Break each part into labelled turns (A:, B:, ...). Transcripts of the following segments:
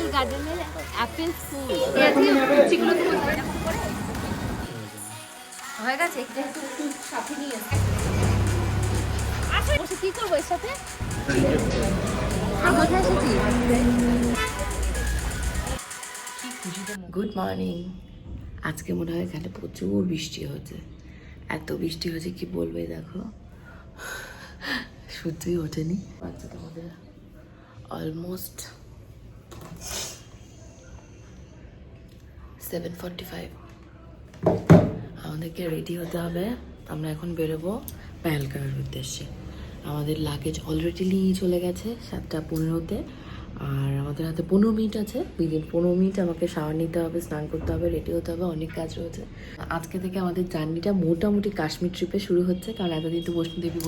A: Royal গার্ডেনের Apple ফুল হয়ে গেছে। একটু সাথে নিয়ে বসে কি করবো এর সাথে?
B: Good morning. আজকে মনে হয় এখানে প্রচুর বৃষ্টি হচ্ছে, এত বৃষ্টি হচ্ছে কি বলবে। দেখো সূর্যই ওঠেনি। আচ্ছা, তোমাদের অলমোস্ট 7:45। আমাদেরকে রেডি হতে হবে, আমরা এখন বেরোবো পেহেলগাঁওয়ের উদ্দেশ্যে। আমাদের লাগেজ অলরেডি নিয়ে চলে গেছে 7:15-তে, আর আমাদের হাতে 15 মিনিট আছে। উইদিন 15 মিনিট আমাকে শাওয়ার নিতে হবে, স্নান করতে হবে, রেডি হতে হবে, অনেক কাজ রয়েছে। আজকে থেকে আমাদের জার্নিটা মোটামুটি কাশ্মীর ট্রিপে শুরু হচ্ছে, কারণ এতদিন তো বৈষ্ণোদেবী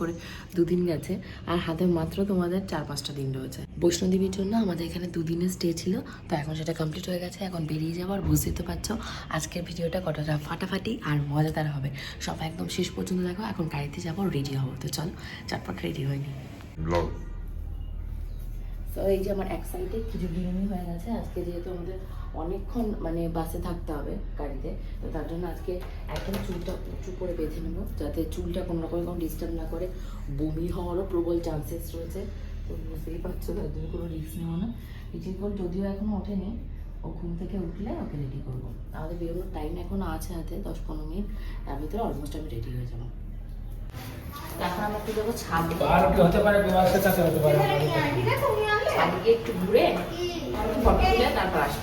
B: করে 2 দিন গেছে, আর হাতে মাত্র তোমাদের 4-5টা দিন রয়েছে। বৈষ্ণোদেবীর জন্য আমাদের এখানে 2 দিনের স্টে ছিল, তো এখন সেটা কমপ্লিট হয়ে গেছে। এখন বেরিয়ে যাবো, আর বুঝতেই তো পারছো আজকের ভিডিওটা কতটা ফাটাফাটি আর মজাদার হবে। সবাই একদম শেষ পর্যন্ত দেখো। এখন গাড়িতে যাবো, রেডি হবো। তো চলো, চটপট রেডি হয়নি। তো এই যে আমার এক সাইডে কিছু ডিমি হয়ে গেছে। আজকে যেহেতু আমাদের অনেকক্ষণ বাসে থাকতে হবে গাড়িতে, তো তার জন্য আজকে একদম চুলটা উঁচু করে বেঁধে নেবো, যাতে চুলটা কোনো রকম ডিস্টার্ব না করে। বমি হওয়ারও প্রবল চান্সেস রয়েছে, তো বুঝতেই পারছো, তার জন্য কোনো রিস্ক নেবো না। রিচিকল যদিও এখনও ওঠেনি, ও ঘুম থেকে উঠলে ওকে রেডি করবো। আমাদের বেরোনোর টাইম এখনও আছে হাতে 10-15 মিনিট, তার ভিতরে অলমোস্ট আমি রেডি হয়ে যাবো। এখন আমরা একটু যাবো ছাদে, ছাদে একটু ঘুরে ফটো তুলে তারপর আসবো।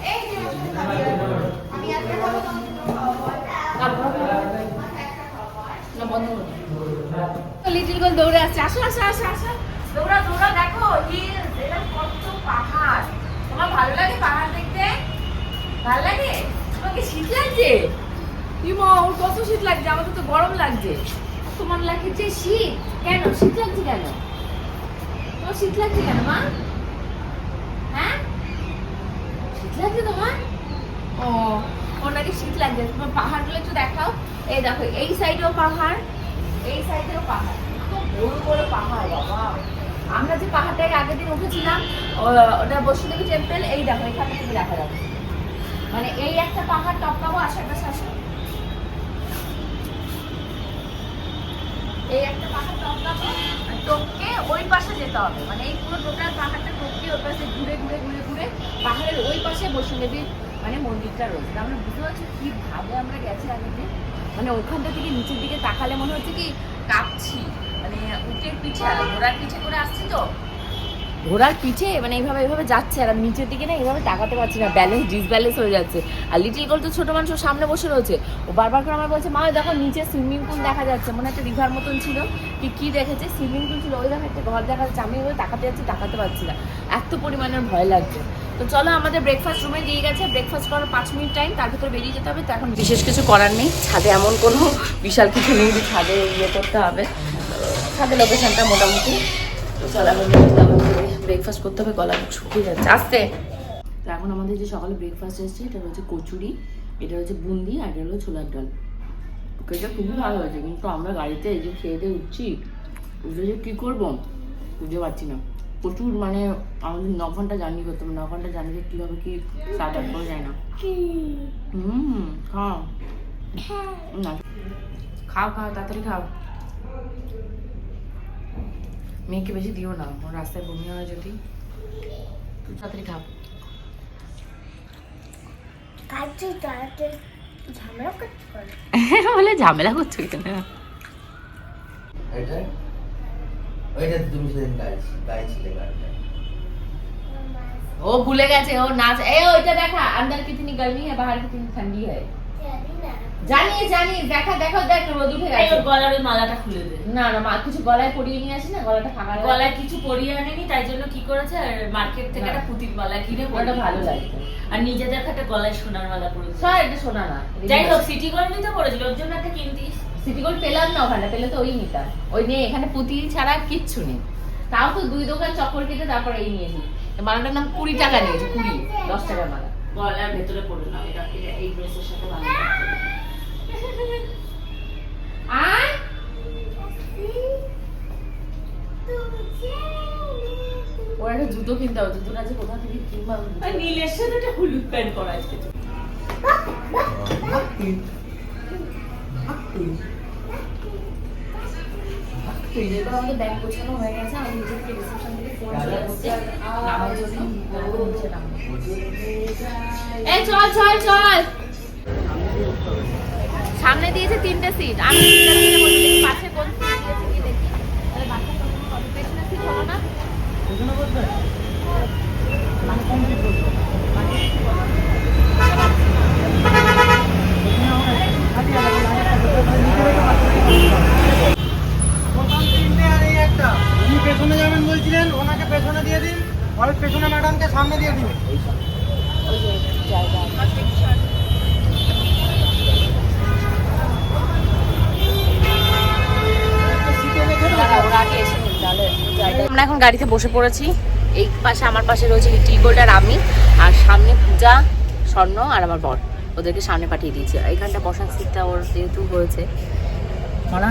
A: লিটিল গার্ল দৌড়ে আসছে, আসো আসো আসো আসো, দৌড়া দৌড়া। দেখো হিলস, এটা কত পাহাড়। তোমার ভালো লাগে পাহাড় দেখতে? ভালো লাগে? তোমাকে শীত লাগছে? ইমা, ওর কত শীত লাগছে, আমাদের তো গরম লাগছে। তোমার লাগছে শীত? কেন শীত লাগছে কেন? তোমার শীত লাগছে কেন মা? হ্যাঁ, শীত লাগছে তোমার? ও, ওর নাকি শীত লাগছে। তোমার পাহাড়গুলো একটু দেখাও। এই দেখো, এই সাইডেও পাহাড়, এই সাইডেও পাহাড়, খুব বড় বড় পাহাড়। বাবা, আমরা যে পাহাড়টাকে আগের দিন উঠেছিলাম ওটা বৈষ্ণোদেবী টেম্পল, এই দেখো এখান থেকে দেখা যাচ্ছে। এই একটা পাহাড় টপকাবো, আশেপাশে আসো, এই একটা পাহাড় টপকাবো, টপকে ওই পাশে যেতে হবে। এই পুরো টোটাল পাহাড়টা টপকে ওই পাশে ঘুরে ঘুরে ঘুরে ঘুরে পাহাড়ের ওই পাশে বৈষ্ণোদেবীর মন্দিরটা রয়েছে। আমরা বুঝতে পারছি কিভাবে আমরা গেছি আগের দিন। ওখানটা থেকে নিচের দিকে তাকালে মনে হচ্ছে কি কাঁপছি। উটের পিঠে, ঘোড়ার পিঠে করে আসছি, তো ঘোড়ার পিঠে এইভাবে এইভাবে যাচ্ছে, আর নিচের দিকে না এইভাবে তাকাতে পারছি না, ব্যালেন্স ডিসব্যালেন্স হয়ে যাচ্ছে। আর লিটিল গার্ল তো ছোট মানুষ, সামনে বসে রয়েছে, ও বারবার করে আমার বলছে, মা দেখো নিচে সুইমিং পুল দেখা যাচ্ছে, মনে একটা রিভার মতন ছিল, কি দেখেছে, সুইমিং পুল ছিল, ওই দেখো একটা ঘর দেখা যাচ্ছে। আমি ওই তাকাতে যাচ্ছি, তাকাতে পারছি না, এত পরিমাণের ভয় লাগছে। তো চলো, আমাদের ব্রেকফাস্ট রুমে দিয়ে গেছে, ব্রেকফাস্ট করার 5 মিনিট টাইম, তার ভিতরে বেরিয়ে যেতে হবে। তো এখন বিশেষ কিছু করার নেই, ছাদে এমন কোনো বিশাল কিছু নেই যে ছাদে করতে হবে। ছাদে লোকেশনটা মোটামুটি। তো চলো, ব্রেকফাস্ট করতে হবে, গলা শুকিয়ে যাচ্ছে আসতে। তো এখন আমাদের যে সকালে ব্রেকফাস্ট এসেছে, এটা হচ্ছে কচুরি, এটা হচ্ছে বুন্দি, আর এটা হলো ছোলার ডাল। এটা খুবই ভালো হয়েছে, কিন্তু আমরা গাড়িতে এই যে খেয়ে দিয়ে উঠছি, উঠে যে কী করবো বুঝতে পারছি না। প্রচুর আমাদের 9 ঘন্টা জার্নি করতে হবে, 9 ঘন্টা জার্নিতে কীভাবে কি স্টার্ট আপ করা যায় না। খাও না, খাও তাড়াতাড়ি খাও। মেয়েকে বেশি দিও না, ওর রাস্তায় বমি হয় যদি। তুই তাড়াতাড়ি খাও। বলে ঝামেলা করছো কেন? ও ভুলে গেছে, ও নাচ। ওইটা দেখা, अंदर कितनी गर्मी है, बाहर कितनी ठंडी है। জানি দেখা, দেখো দেখ, রোদ উঠে গেছে। গলার ওই মালাটা খুলে দে। না মা কিছু গলায় পরিয়ে নিয়ে আসি না, গলাটা ফাঁকা। গলায় কিছু পরিয়ে আনেনি, তাই জন্য কি করেছে, মার্কেট থেকে একটা পুতির মালা কিনে, ওটা ভালো লাগছে। আর নিজেদের একটা গলায় সোনার মালা পরেছে। স্যার এটা সোনা না, যাই হোক সিটি গোল্ড নিতে পড়েছিল, ওর জন্য একটা কিনতিস। সিটি গোল্ড পেলাম না ওখানে, পেলে তো ওই নিতাম। ওই নিয়ে এখানে পুঁতি ছাড়া কিচ্ছু নেই, তাও তো 2 দোকান চক্কর কেটে তারপর এই নিয়েছি। মালাটার নাম 20 টাকা নিয়েছে, 10 টাকার মালা। গলার ভেতরে পড়লাম, এটা এই ড্রেসের সাথে ভালো লাগছে।
B: ওর একটা জুতো কিনতে হবে, জুতোটা যে কোথা থেকে কিনবো আমি বুঝতে পারছি না। নীলের সাথে একটা হলুদ প্যান্ট পরা আছে। এবার আমাদের ব্যাগ গোছানো হয়ে গেছে, আমি নিজেকে রিসেপশন থেকে ফোন চলে আসছে নামার জন্য। নিচে নামবো। এই চল চল চল, সামনে দিয়েছে 3টে সিট, আমি 3টে সিটে বসে দেখি পাশে কোন সিট দিয়েছে কি দেখি। তাহলে বাচ্চা কত পেছনে সিট হলো না? পেছনে বসবে? মানে কোন সিট বসবে?
C: পেছনে যাবেন বলছিলেন, ওনাকে পেছনে দিয়ে দিন, আর পেছনে ম্যাডামকে সামনে দিয়ে দিন।
B: আমরা এখন গাড়িতে বসে পড়েছি। এই পাশে আমার পাশে রয়েছে লিটিল গোল্ড আর আমি, আর সামনে পূজা, স্বর্ণ আর আমার বর, ওদেরকে সামনে পাঠিয়ে দিয়েছি। এইখানটা বসার সিটটা ওর যেহেতু হয়েছে। মানা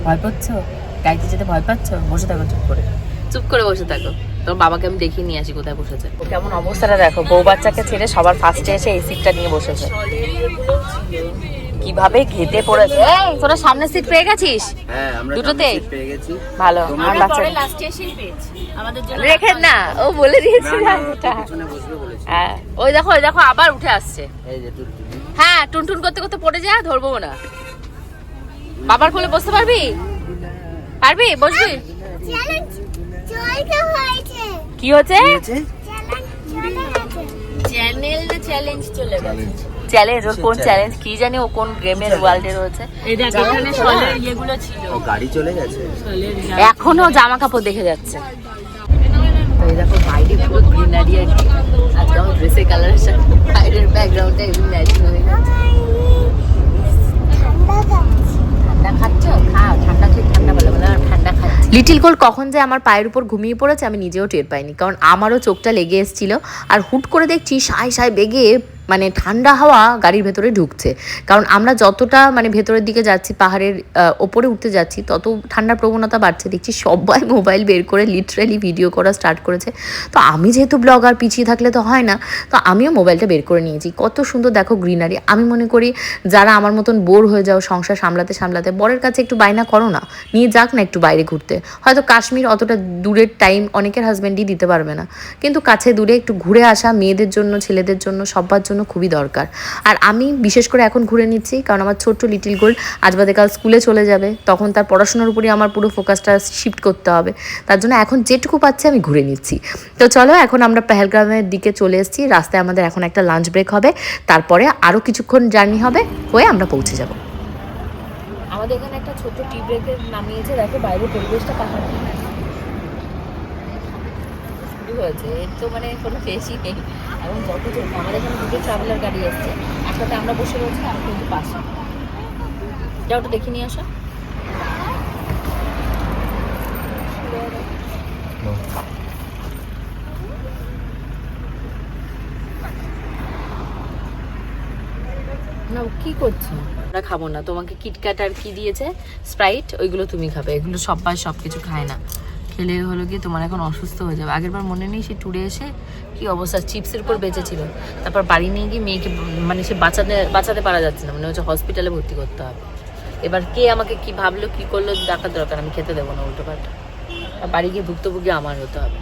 B: ভয় পাচ্ছ? গাড়িতে যেতে ভয় পাচ্ছ? বসে থাকো চুপ করে, চুপ করে বসে থাকো। তোর বাবাকে আমি দেখিয়ে নিয়ে আসি কোথায় বসেছে। ও কেমন অবস্থাটা দেখো, বউ বাচ্চাকে ছেড়ে সবার ফার্স্টে এসে এই সিটটা নিয়ে বসেছে। কিভাবে ঘেটে পড়েছে। এই তোরা সামনের সিট পেয়ে গেছিস?
D: হ্যাঁ, আমরা
B: দুটোতে
D: সামনে সিট পেয়ে গেছি।
B: ভালো। আর বাচ্চা
A: লাস্টে এসেই পেয়েছি আমাদের জন্য।
B: রেখে না, ও বলে দিয়েছে
D: না,
B: এটা।
D: পিছনে বসবে বলেছি।
B: হ্যাঁ, ওই দেখো আবার উঠে আসছে।
D: এই যে টুনটুনি।
B: হ্যাঁ, টুনটুন করতে করতে পড়ে যা, ধরবো না। বাবার কোলে বসতে পারবি? পারবি? বসবি? কি হচ্ছে?
A: চ্যানেল না চ্যালেঞ্জ চলে গেছে।
B: চ্যালেঞ্জ? ওর কোন চ্যালেঞ্জ কি জানি, ও কোন গেমের ওয়ার্ল্ডে রয়েছে।
A: এই দেখ এখানে সলের ইয়েগুলো ছিল।
D: ও গাড়ি চলে গেছে।
B: এখনো জামা কাপড় দেখে যাচ্ছে। তো এই দেখো বাইরে পুরো গ্রিনারি আর কি। আজকে আমার ড্রেসের কালারের সাথে বাইরের ব্যাকগ্রাউন্ডটা একদম ম্যাচিং হয়ে গেছে। ঠান্ডা খাচ্ছ? খাও, ঠান্ডা ঠিক ঠান্ডা বলে বলে ঠান্ডা খাচ্ছি। লিটিল গোল্ড কখন যে আমার পায়ের উপর ঘুমিয়ে পড়েছে আমি নিজেও টের পাইনি, কারণ আমারও চোখটা লেগে এসেছিল। আর হুট করে দেখছি সাই সাই বেগে মানে ঠান্ডা হাওয়া গাড়ির ভেতরে ঢুকছে। কারণ আমরা যতটা মানে ভেতরের দিকে যাচ্ছি, পাহাড়ের ওপরে উঠতে যাচ্ছি, তত ঠান্ডার প্রবণতা বাড়ছে। দেখছি সবাই মোবাইল বের করে লিটারালি ভিডিও করা স্টার্ট করেছে। তো আমি যেহেতু ব্লগার, পিছিয়ে থাকলে তো হয় না, তো আমিও মোবাইলটা বের করে নিয়েছি। কত সুন্দর দেখো গ্রিনারি। আমি মনে করি যারা আমার মতন বোর হয়ে যাও সংসার সামলাতে সামলাতে, বরের কাছে একটু বায়না করো না, নিয়ে যাক না একটু বাইরে ঘুরতে। হয়তো কাশ্মীর অতটা দূরের টাইম অনেকের হাজব্যান্ডই দিতে পারবে না, কিন্তু কাছে দূরে একটু ঘুরে আসা মেয়েদের জন্য, ছেলেদের জন্য, সবার জন্য খুবই দরকার। আর আমি বিশেষ করে এখন ঘুরে নিচ্ছি, কারণ আমার ছোট্ট লিটিল গোল্ড আজ বাদে কাল স্কুলে চলে যাবে, তখন তার পড়াশোনার উপরই আমার পুরো ফোকাসটা শিফট করতে হবে। তার জন্য এখন যেটুকু পাচ্ছি আমি ঘুরে নিচ্ছি। তো চলো, এখন আমরা পেহেলগামের দিকে চলে এসেছি। রাস্তায় আমাদের এখন একটা লাঞ্চ ব্রেক হবে, তারপরে আরও কিছুক্ষণ জার্নি হবে, হয়ে আমরা পৌঁছে যাব। আমাদের এখানে একটা ছোট্ট টি ব্রেকের নামিয়েছে। দেখো বাইরের পরিবেশটা পাহাড় হয়েছে, এর তো মানে কোনো শেষই নেই। এবং যতজন আমাদের এখানে দুটো ট্রাভেলার গাড়ি এসছে, একটাতে আমরা বসে রয়েছি আর কিন্তু পাশে। এটা ওটা দেখে নিয়ে আসা। না কি করছো? আমরা খাবো না, তোমাকে কিটক্যাট আর কি দিয়েছে স্প্রাইট, ওইগুলো তুমি খাবে। এগুলো সবাই সব কিছু খায় না, খেলে হলো কি তোমার এখন অসুস্থ হয়ে যাবে। আগের বার মনে নেই সে ট্যুরে এসে কি অবস্থা, চিপসের উপর বেঁচেছিল, তারপর বাড়ি নিয়ে গিয়ে মেয়েকে মানে সে বাঁচাতে পারা যাচ্ছে না, মানে হচ্ছে হসপিটালে ভর্তি করতে হবে। এবার কে আমাকে কি ভাবলো কি করলো দেখার দরকার, আমি খেতে দেবো না উল্টো পাল্টা। বাড়ি গিয়ে ভুক্তভোগী আমার হতে হবে।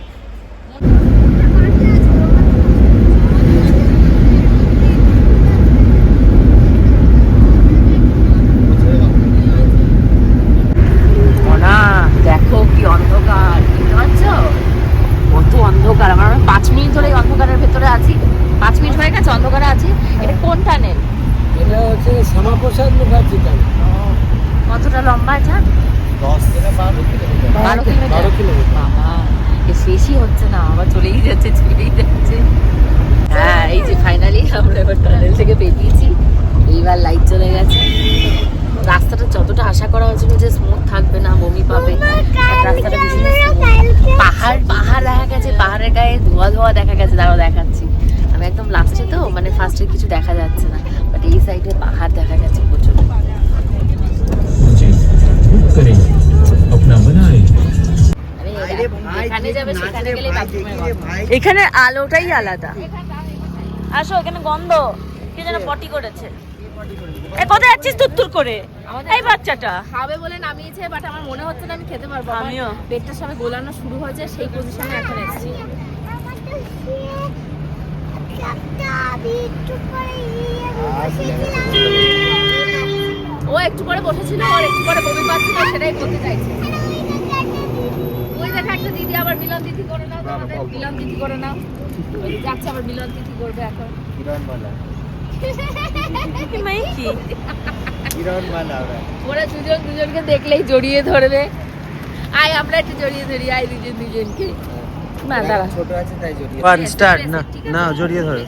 B: দেখো কি অন্ধকার, বুঝতে পারছো কত অন্ধকার। আমরা 5 মিনিট ধরে অন্ধকারের ভেতরে আছি, 5 মিনিট হয়ে গেছে অন্ধকারে আছি। এটা কোন টানেল?
C: এটা হচ্ছে শ্যামাপ্রসাদ মুখার্জি টানেল।
B: কতটা লম্বা এটা?
C: 12 কিলোমিটার।
B: বাবা, এ শেষই হচ্ছে না, আবার চলেই যাচ্ছে। হ্যাঁ, এই যে ফাইনালি আমরা এবার টানেল থেকে বেরিয়েছি। এইবার লাইট চলে গেছে। রাস্তাটা যতটা আশা করা হয়েছিল যে স্মুথ থাকবে না, বমি পাবে, রাস্তাটা ভীষণ পাহাড় দেখা গেছে, পাহাড়ের গায়ে ধোয়া দেখা গেছে। দাঁড়াও দেখাচ্ছি, আমি একদম লাস্টে তো মানে ফার্স্টে কিছু দেখা যাচ্ছে না, বাট এই সাইডে পাহাড় দেখা গেছে প্রচুর।
D: বাইরে
A: যেখানে যাবে সেখানে গেলে
B: এখানে আলোটাই আলাদা। আসো, এখানে গন্ধ, কে যেন পটি করেছে। এ কোথায় যাচ্ছিস তুত্তুর করে? এই বাচ্চাটা
A: খাবে বলে নামিয়েছে, বাট আমার মনে হচ্ছে না আমি খেতে পারবো।
B: আমিও।
A: পেটটা সবে গোলানো শুরু হয়েছে, সেই পজিশনে এখন এসেছি। ও একটু পরে বসেছিল, আর একটু পরে বমি পাচ্ছিল, সেটাই করতে চাইছে। ওই দেখা একটা দিদি আবার মিলন তিথি করে নাও, তোমাদের মিলন তিথি করে নাও। ওই যে যাচ্ছে আবার মিলন তিথি করবে এখন। ওরা দুজনকে দেখলেই জড়িয়ে ধরবে। আয় আমরা একটু জড়িয়ে ধরি, আয় দুজনকে। না দাঁড়া,
D: ছোট আছে তাই জড়িয়ে।
C: ওয়ান স্টার্ট না না জড়িয়ে ধরো।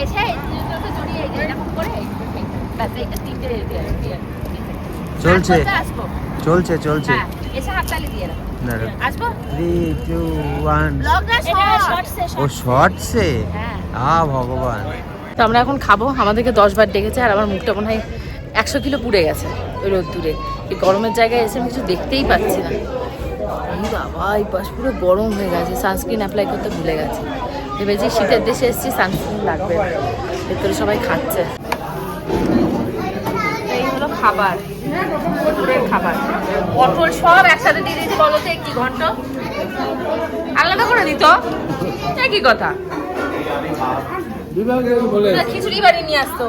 A: এসে দুজনকে জড়িয়ে এই যে এরকম করে ব্যাস, এইটা তিনটে দিয়ে
C: চলছে
A: আসবো।
C: চলছে চলছে।
A: হ্যাঁ, এসে হাততালি দিয়ে রাখো। আসবো
C: 3 2 1
A: ব্লগটা শর্টসে।
C: ও শর্টসে।
A: হ্যাঁ,
C: ভগবান।
B: তো আমরা এখন খাবো। আমাদেরকে 10 বার ডেকেছে, আর আমার মুখটা মনে হয় 100 কিলো পুড়ে গেছে ওই রোদ্দুরে। এই গরমের জায়গায় এসে আমি কিছু দেখতেই পাচ্ছি না। এই বাবা, এই পাশ পুরো গরম হয়ে গেছে। সানস্ক্রিন অ্যাপ্লাই করতে ভুলে গেছি। ভেবেছি শীতের দেশে এসেছি, সানস্ক্রিন লাগবে। ভেতরে সবাই খাচ্ছে। এই হলো খাবার, দুপুরের খাবার। পটল সব একসাথে দিয়ে দিয়েছি। বলো তো একটি ঘন্টা আলাদা করে দিত, কি কথা? খিচুড়ি বাড়ি নিয়ে আসতো।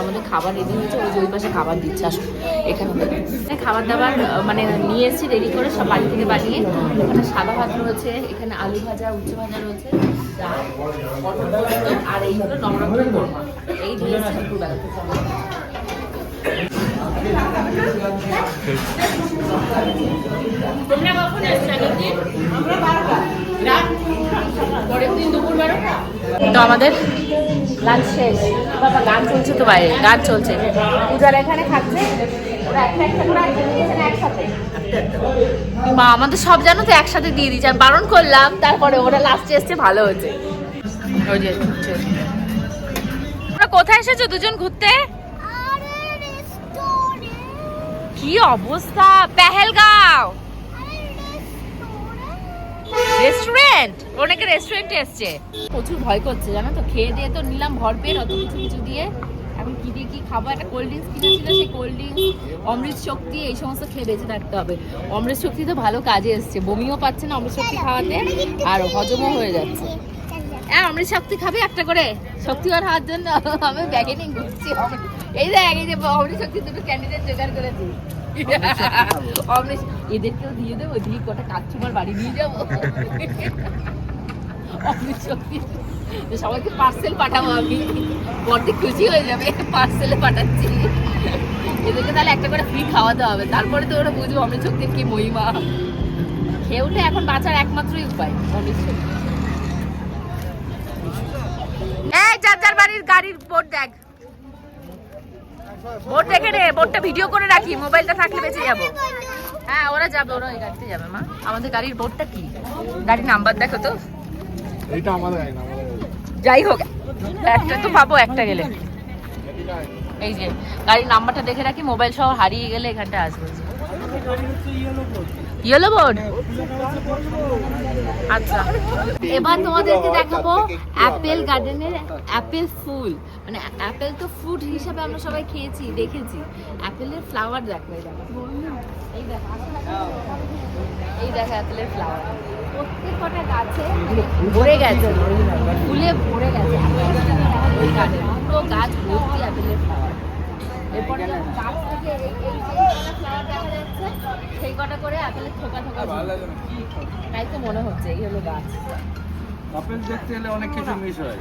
B: আমাদের খাবার রেডি হয়েছে, ওই যে ওই পাশে খাবার দিচ্ছে। আসো এখানে খাবার দাবার মানে নিয়ে এসেছি রেডি করে, সব বাড়ি থেকে বানিয়ে। এখানে সাদা ভাত রয়েছে, এখানে আলু ভাজা, উচ্ছে ভাজা রয়েছে, পটল পোস্ত, আর এই হলো নবরত্ন কোরমা। এই দিয়ে এসেছি দুপুরবেলা। তোমরা কখন এসছো? পরের দিন দুপুরবেলা। তো আমাদের লাঞ্চ শেষ। বাবা গান চলছে তো বাইরে, গান চলছে। পূজার এখানে খাচ্ছে, ওরা একটা একটা করে একসাথে। মা আমাদের সব জানো তো একসাথে দিয়ে দিচ্ছে, আমি বারণ করলাম, তারপরে ওরা লাস্টে এসছে, ভালো হয়েছে। ওই যে তোমরা কোথায় এসেছো দুজন ঘুরতে? কি অবস্থা! পেহেলগাঁও রেস্টুরেন্ট, অনেকে রেস্টুরেন্টে এসছে। প্রচুর ভয় করছে জানো তো, খেয়ে দিয়ে তো নিলাম ভরপেট অত কিছু কিছু দিয়ে। এখন কি দিয়ে কি খাবো? একটা কোল্ড ড্রিঙ্কস কিনেছিল, সেই কোল্ড ড্রিঙ্কস, অমৃত শক্তি, এই সমস্ত খেয়ে বেঁচে থাকতে হবে। অমৃত শক্তি তো ভালো কাজে এসছে, বমিও পাচ্ছে না অমৃত শক্তি খাওয়াতে, আর হজমও হয়ে যাচ্ছে। হ্যাঁ, অমৃত শক্তি খাবে একটা করে, শক্তিবার হওয়ার জন্য। আমি ব্যাগে নিয়ে ঘুরছি। এই দেখ, এই যে অমৃত শক্তি দুটো ক্যান্ডিডেট জোগাড় করেছি। অমৃত এদেরকেও দিয়ে দেবো, দিয়ে কটা কাস্টমার বাড়ি নিয়ে যাবো। অমৃত শক্তি সবাইকে পার্সেল পাঠাবো আমি, বড্ড খুশি হয়ে যাবে। পার্সেলে পাঠাচ্ছি এদেরকে, তাহলে একটা করে ফ্রি খাওয়াতে হবে, তারপরে তো ওরা বুঝবো অমৃত শক্তির কি মহিমা। খেয়ে উঠে এখন বাঁচার একমাত্রই উপায় অমৃত শক্তি। এই যার যার বাড়ির গাড়ির বোর্ড দেখ, বোর্ড দেখে রে, বোর্ডটা ভিডিও করে রাখি, মোবাইলটা থাকলে বেঁচে যাবো। হ্যাঁ, ওরা যাবে, ওরা ওই গাড়িতে যাবে। মা আমাদের গাড়ির বোর্ডটা কি? গাড়ির নাম্বার দেখো তো।
C: এইটা আমাদের গাড়ি না,
B: যাই হোক, একটা তো পাবো একটা গেলে। এই যে গাড়ির নাম্বারটা দেখে রাখি, মোবাইল সহ হারিয়ে গেলে এখানটা আসবে। Yellow board. আচ্ছা, এবার তোমাদেরকে দেখাবো অ্যাপেল গার্ডেনের অ্যাপেল ফুল। মানে অ্যাপেল তো ফ্রুট হিসাবে আমরা সবাই খেয়েছি, দেখেছি। অ্যাপেলের ফ্লাওয়ার দেখো, এই দেখো, এই দেখো অ্যাপেলের ফ্লাওয়ার। প্রত্যেক কটা গাছে ভরে গেছে, ফুলে ভরে গেছে। পুরো গাছ ভর্তি অ্যাপেলের ফ্লাওয়ার। এরপরে গাছ থেকে এই ফ্লাওয়ার দেখা যাচ্ছে, সেই কটা করে অ্যাপেলের থোকা থোকা, তাই তো মনে হচ্ছে এই হলো গাছ।
C: আপেল দেখতে এলে অনেক কিছু মিস হয়।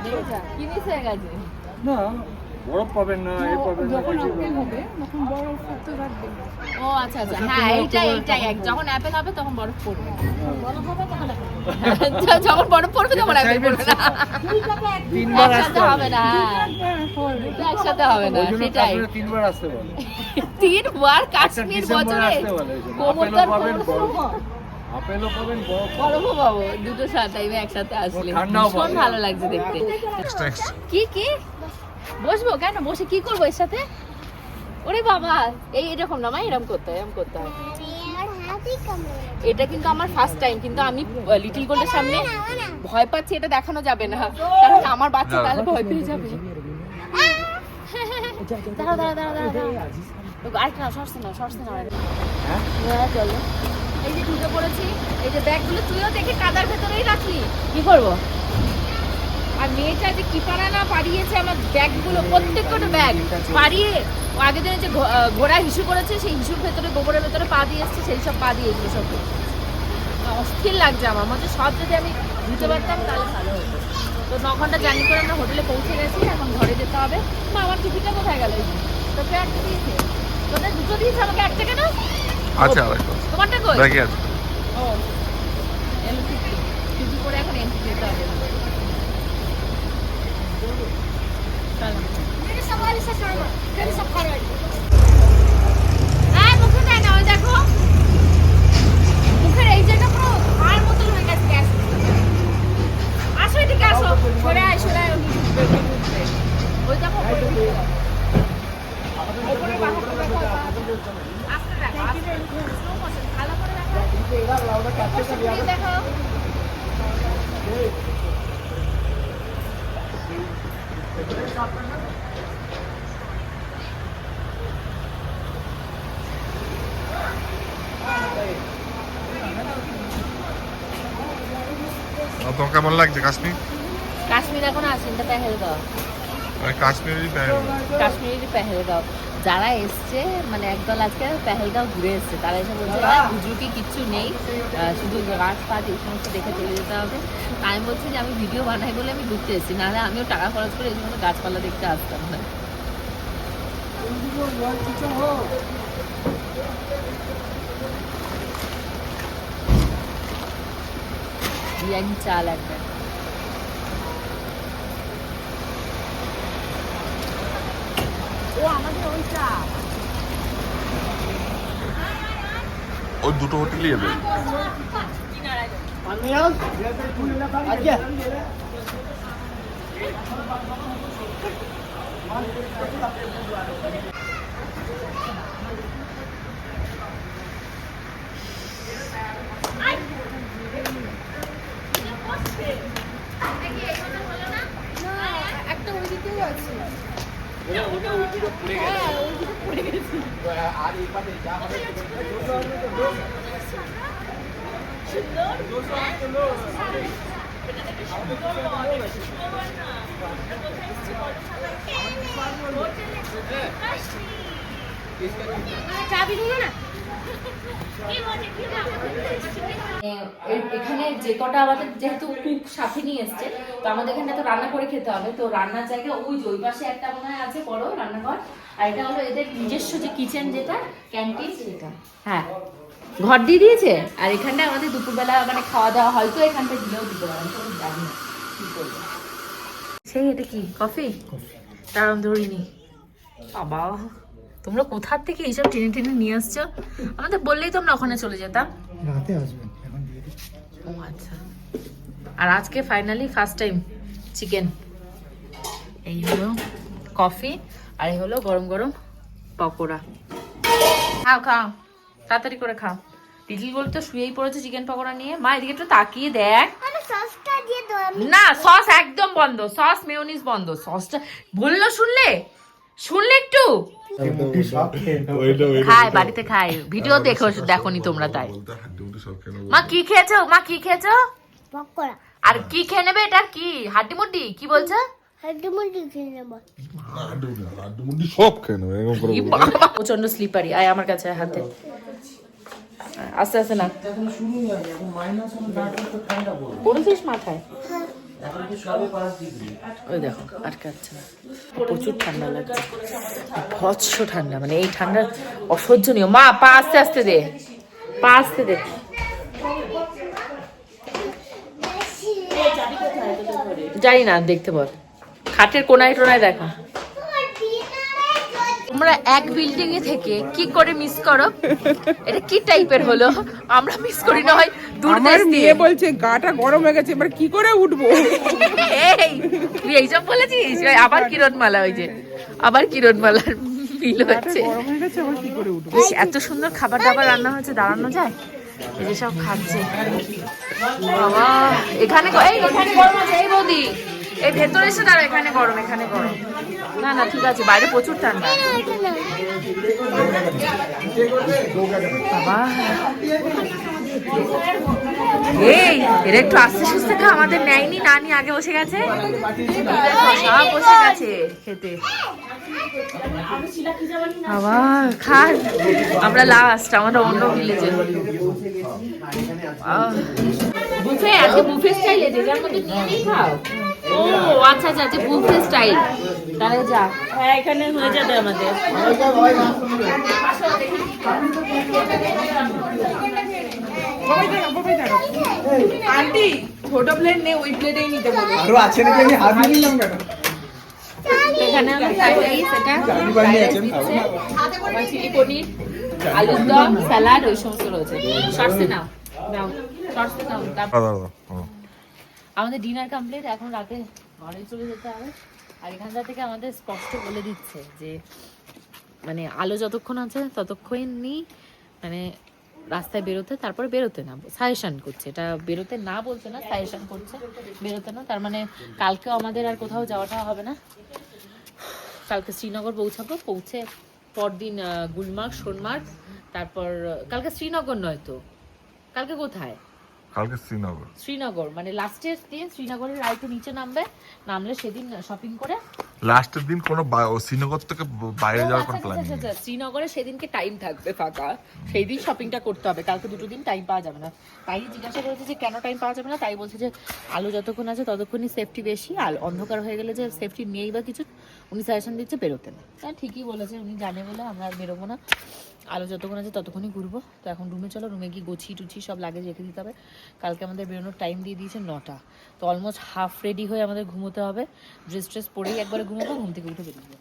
B: কি মিস হয়ে গেছে?
C: না, বরফ পাবেন না, এ পাবেন না, কিছু পাবেন না।
B: ও আচ্ছা আচ্ছা, হ্যাঁ এইটাই যখন অ্যাপেল হবে তখন বরফ পড়বে। যখন বরফ পড়বে তখন অ্যাপেল পড়বে না,
C: তিনবার আসতে
B: একসাথে হবে না। দুটো একসাথে হবে না, সেটাই।
C: তিনবার আসতে বলে।
B: 3 বার কাশ্মীর বছরে কোমরদার
C: আপেলও পাবেন,
B: বরফও পাবো, দুটো টাইমে একসাথে আসলে ভীষণ ভালো লাগছে দেখতে। কি কি বসবো কেন? বসে কি করবো এর সাথে?
A: ওরে বাবা, এই এরকম না মা, এরকম করতে হয়, এরকম করতে হয়। এটা কিন্তু আমার ফার্স্ট টাইম, কিন্তু আমি লিটল গোল্ডের সামনে ভয় পাচ্ছি, এটা দেখানো যাবে না, কারণ আমার বাচ্চা তাহলে ভয় পেয়ে যাবে। দাঁড়া দাঁড়া দাঁড়া দাঁড়া, আরেকটা না, সরছে না, সরছে না, হ্যাঁ চলো। এই যে ঢুকে পড়েছি, এই যে ব্যাগগুলো তুইও দেখে কাদার ভেতরেই রাখলি, কি করবো? আর মেয়েটা যে কি পারা না পারিয়েছে আমার ব্যাগগুলো, প্রত্যেকটা ব্যাগ পারিয়ে আগের দিনে যে ঘোড়া হিসু করেছে, সেই হিসুর ভেতরে গোবরের ভেতরে পা দিয়ে এসছে, সেই সব পা দিয়েছিল সব। অস্থির লাগছে আমার মধ্যে, সব যদি আমি দিতে পারতাম তাহলে ভালো হতো। তো 9 ঘন্টা জার্নি করে আমরা হোটেলে পৌঁছে গেছি, এখন ঘরে যেতে হবে। মা আমার টিফিনটা কোথায় গেল? তোকে একটা দিয়েছে, তোদের দুটো দিয়েছে, আমাকে একটা কেন?
E: আচ্ছা আরেকটা
A: তোমারটা কই?
E: ব্যাগে আছে।
A: ও এলো টিফিন, টিফিন করে এখন এন্ট্রি যেতে হবে। মুখে দেয় না, ওই দেখো মুখের এই জায়গা পুরো আর মতন হয়ে গেছে গ্যাস। আসো এদিকে আসো, সরে আয় সরে আয়, ওই দেখো ওপরে বাহারটা দেখো, আস্তে দেখো, আস্তে স্লো মোশন, ভালো করে দেখো, দেখো।
E: তোমার কেমন লাগছে কাশ্মীর?
A: কাশ্মীর এখন আসেন, এটা পেহেলগাঁও,
E: কাশ্মীরেরই
A: কাশ্মীরের পেহেলগাঁও। যারা এসছে মানে একদল আজকে পেহেলগাঁও ঘুরে এসছে, তারা এসে বলছে বুঝুকি কিচ্ছু নেই, শুধু গাছপাত এই সমস্ত দেখে চলে যেতে হবে। আমি বলছি যে আমি ভিডিও বানাই বলে আমি ঘুরতে এসেছি, নাহলে আমিও টাকা খরচ করে এই সমস্ত গাছপালা দেখতে আসতাম না। বিরিয়ানি চাল একটা, ও আমাদের ওইটা
E: ওই দুটো হোটেলই যাবে।
A: একটা ওই দিকেও আছে। এখানে যে কটা আমাদের যেহেতু কুক সাথে নিয়ে এসছে, তো আমাদের এখানে তো রান্না করে খেতে হবে। তো রান্নার জায়গা ওই যে ওই পাশে একটা মনে হয় আছে বড় রান্নাঘর, আর এটা হলো এদের নিজস্ব যে কিচেন, যেটা ক্যান্টিন, সেটা হ্যাঁ ঘর দিয়ে দিয়েছে। আর এখানটা আমাদের দুপুরবেলা মানে খাওয়া দাওয়া হয়তো এখানটা দিলেও দিতে পারেন, তো আমি জানি না কি করবো। সেই এটা কি কফি? তার আমি ধরিনি। বাবা তোমরা কোথার থেকে এইসব টেনে টেনে নিয়ে আসছো? আমাদের বললেই তো আমরা ওখানে চলে যেতাম।
C: রাতে আসবেন, এখন দিয়ে দিই।
A: ও আচ্ছা। আর আজকে ফাইনালি ফার্স্ট টাইম চিকেন। এই হলো কফি, আর এই হলো গরম গরম পকোড়া। খাও খাও, তাড়াতাড়ি করে খাও। লিটল গোল্ড তো শুয়েই পড়েছে চিকেন পকোড়া নিয়ে। মা এদিকে একটু তাকিয়ে দেখ। না সস একদম বন্ধ, সস মেয়োনিজ বন্ধ। সসটা বললো শুনলে একটু খায়, বাড়িতে খায়, ভিডিও দেখোনি তোমরা তাই। মা কি খেয়েছো? মা কি খেয়েছো?
F: পকোড়া।
A: আর কি খেয়ে নেবে? এটা কি হাড্ডি মুড্ডি কি বলছো?
F: হাড্ডি মুড্ডি খেয়ে নেবো।
A: প্রচন্ড স্লিপারি। আয় আমার কাছে হাতে, আস্তে আস্তে না করেছিস মাথায়। ওই দেখো আটকাচ্ছে না, প্রচুর ঠান্ডা লাগছে, ভৎস ঠান্ডা, মানে এই ঠান্ডা অসহ্যনীয়। মা পা আস্তে আস্তে দে, পা আস্তে দে। জানি না, দেখতে বল, খাটের কোনায় টোনায় দেখা। তোমরা এক বিল্ডিং এ থেকে কি করে মিস করো? এটা কি টাইপের হলো? আমরা মিস করি না হয় দূর দেশ দিয়ে।
G: বলছে গাটা গরম হয়ে গেছে, এবার কি করে উঠবো?
A: এই তুই এইসব বলেছিস? আবার কিরণমালা, ওই যে আবার কিরণমালার ফিল হচ্ছে।
G: গরম হয়ে গেছে আবার কি করে উঠবো?
A: বেশ, এত সুন্দর খাবার দাবার রান্না হয়েছে, দাঁড়ানো যায়? এই যে সব খাচ্ছে বাবা। এখানে এখানে গরম আছে। এই বৌদি, এই ভেতরে এসে দাঁড়া, এখানে গরম, এখানে গরম। না না ঠিক আছে, বাইরে প্রচুর ঠান্ডা বাবা। এই এরা একটু আস্তে সুস্তে খা, আমাদের নেয়নি, নানি আগে বসে গেছে, সব বসে গেছে খেতে। বাবা খান, আমরা লাস্ট, আমরা অন্য ভিলেজে। বুফে, আজকে বুফে স্টাইলে যে যার মধ্যে নিয়ে নিয়ে খাও। ও আচ্ছা আচ্ছা আচ্ছা, বুফে স্টাইল। তাহলে যা, হ্যাঁ এখানে হয়ে যাবে আমাদের।
G: আন্টি ছোট প্লেট নেই, ওই প্লেটেই নিতে বলো।
C: আরো আছে নাকি? আমি হাত দিয়ে নিলাম কেন?
A: এখানে ফ্রাইড রাইস, এটা ফ্রাইড রাইস দিচ্ছে, আবার চিলি পনির, আলুর দম, স্যালাড, ওই সমস্ত রয়েছে। শর্টসে নাও, নাও শর্টসে নাও। তারপর আমাদের ডিনার কমপ্লিট, এখন রাতে ঘরে চলে যেতে হবে। আর এখানটা থেকে আমাদের স্পষ্ট বলে দিচ্ছে যে মানে আলো যতক্ষণ আছে ততক্ষণই মানে রাস্তায় বেরোতে, তারপরে বেরোতে না, সাজেশন করছে। এটা বেরোতে না বলছে না, সাজেশন করছে বেরোতে না। তার মানে কালকেও আমাদের আর কোথাও যাওয়াটা হবে না। কালকে শ্রীনগর পৌঁছাবো, পৌঁছে পরদিন গুলমার্গ, সোনমার্গ, তারপর কালকে শ্রীনগর নয় তো, কালকে কোথায়?
E: কালকে শ্রীনগর।
A: শ্রীনগর মানে লাস্টের দিন শ্রীনগরের আরেকটু নিচে নামলে সেদিন শপিং করে
E: লাস্টের দিন কোনো শ্রীনগর থেকে বাইরে যাওয়ার কোনো প্ল্যান নেই।
A: শ্রীনগরে সেদিনকে টাইম থাকবে ফাঁকা, সেই দিন শপিংটা করতে হবে। কালকে দুটো দিন টাইম পাওয়া যাবে না। তাই জিজ্ঞাসা করেছে যে কেন টাইম পাওয়া যাবে না, তাই বলছে যে আলো যতক্ষণ আছে ততক্ষণই সেফটি বেশি, আর অন্ধকার হয়ে গেলে যে সেফটি নেই বা কিছু, উনি সাজেশন দিচ্ছে বেরোতে না। হ্যাঁ ঠিকই বলেছে, উনি জানে বলে আমরা আর বেরোবো না। আলো যতক্ষণ আছে ততক্ষণই ঘুরবো। তো এখন রুমে চলো, রুমে গিয়ে গুছিয়ে টুছিয়ে সব লাগেজ রেখে দিতে হবে। কালকে আমাদের বেরোনোর টাইম দিয়ে দিয়েছে 9টা, তো অলমোস্ট হাফ রেডি হয়ে আমাদের ঘুমোতে হবে। ড্রেস ট্রেস পরেই একবারে ঘুমোবো, ঘুম থেকে উঠে বেরিয়ে যাবো।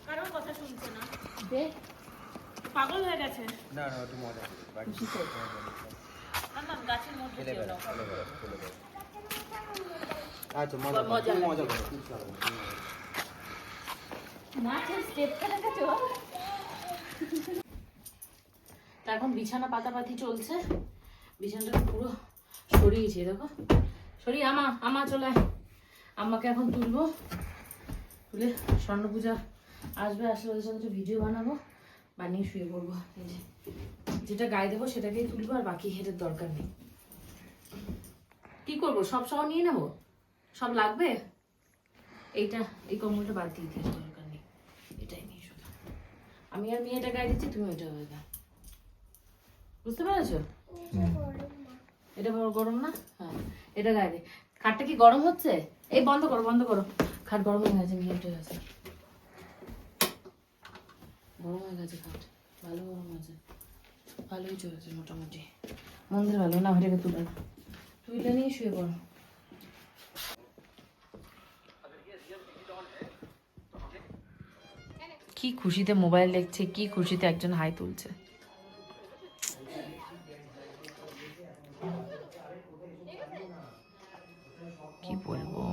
A: কারোর কথা শুনছে না, পাগল হয়ে গেছে।
C: না না, একটু মজা করো।
A: খুশি তো? গাছের মধ্যে যেও না।
C: আচ্ছা মজা মজা করো।
A: তা এখন বিছানা পাতাপাতি চলছে, বিছানাটা পুরো সরিয়েছি, দেখো সরিয়ে আমা চলে আয়। আম্মাকে এখন তুলবো, তুলে স্বর্ণপূজা আসবে, আসলে ওদের সাথে ভিডিও বানাবো, বানিয়ে শুয়ে পড়বো। এই যে যেটা গায়ে দেবো সেটাকেই তুলবো, আর বাকি হেডের দরকার নেই। কি করবো, সব সহ নিয়ে নেবো, সব লাগবে। এইটা, এই কম্বলটা বাদ দিয়ে দিতে দরকার নেই, এটাই নিয়ে শুধু আমি আর মেয়েটা গায়ে দিচ্ছি, তুমি ওইটা হয়ে গা। বুঝতে পেরেছো? এটা বড় গরম না? হ্যাঁ এটা গায়ে দে। খাটটা কি গরম হচ্ছে? এই বন্ধ করো বন্ধ করো, খাট গরম হয়ে গেছে, মেয়ে উঠে গেছে, গরম হয়ে গেছে খাট, ভালো গরম হয়েছে, ভালোই চলেছে মোটামুটি, মন্দির ভালো না। এটাকে তুলে না, তুলে নিয়ে শুয়ে পড়ো। কি খুশিতে মোবাইল দেখছে, কি খুশিতে একজন হাই তুলছে। কি বলবো,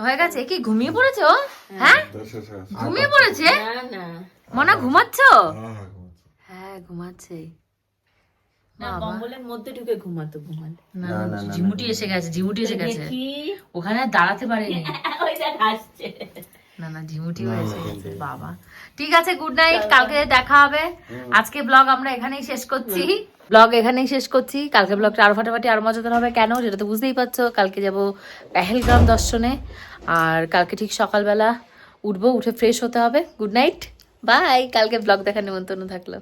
A: হয়ে গেছে। কি ঘুমিয়ে পড়েছো? হ্যাঁ ঘুমিয়ে পড়েছে, মনে ঘুমাচ্ছ? হ্যাঁ ঘুমাচ্ছে,
B: কম্বলের মধ্যে ঢুকে ঘুমাতো, ঘুমালে
A: না ঝিমুটি এসে গেছে, ঝিমুটি এসে গেছে, ওখানে আর দাঁড়াতে পারেনি। না ঝিমুটি এসে গেছে বাবা। ঠিক আছে, গুড নাইট, কালকে দেখা হবে। আজকে ব্লগ আমরা এখানেই শেষ করছি, কালকে ব্লগটা আরো ফাটাফাটি আরো মজাদার হবে। কেন সেটা তো বুঝতেই পারছো, কালকে যাব পেহেলগাম দর্শনে, আর কালকে ঠিক সকালবেলা উঠবো, উঠে ফ্রেশ হতে হবে। Good night, bye. কালকে ব্লগ দেখার নিমন্ত্রণ থাকলো।